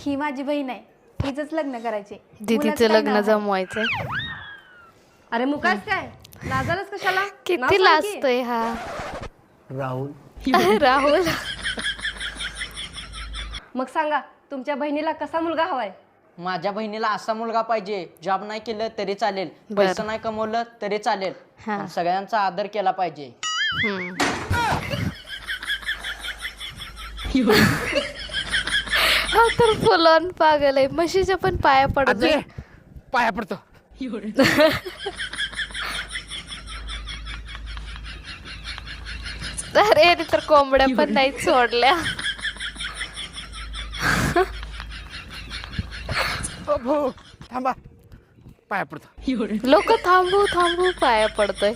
ही माझी बहीण आहे, हिचंच लग्न करायचे. दीदीचं लग्न जमवायचंय. अरे मुकास काय लाजालच कशाला? नाव किती सांग की. लाजतोय हा राहुल राहुल. मग सांगा तुमच्या बहिणीला कसा मुलगा हवाय? माझ्या बहिणीला असा मुलगा पाहिजे, जॉब नाही केलं तरी चालेल, बर. पैसा नाही कमवलं तरी चालेल, हा. पण सगळ्यांचा आदर केला पाहिजे. हम्म. हा तर फुलॉन पागल आहे. म्हशीच्या पण पाया पडतोय. अजय पाया पडतो. अरे याने तर कोंबड्या पण नाही सोडल्या. ओ भाऊ थांबा पाया पडतो. लोक थांबू थांबू पाया पडतोय.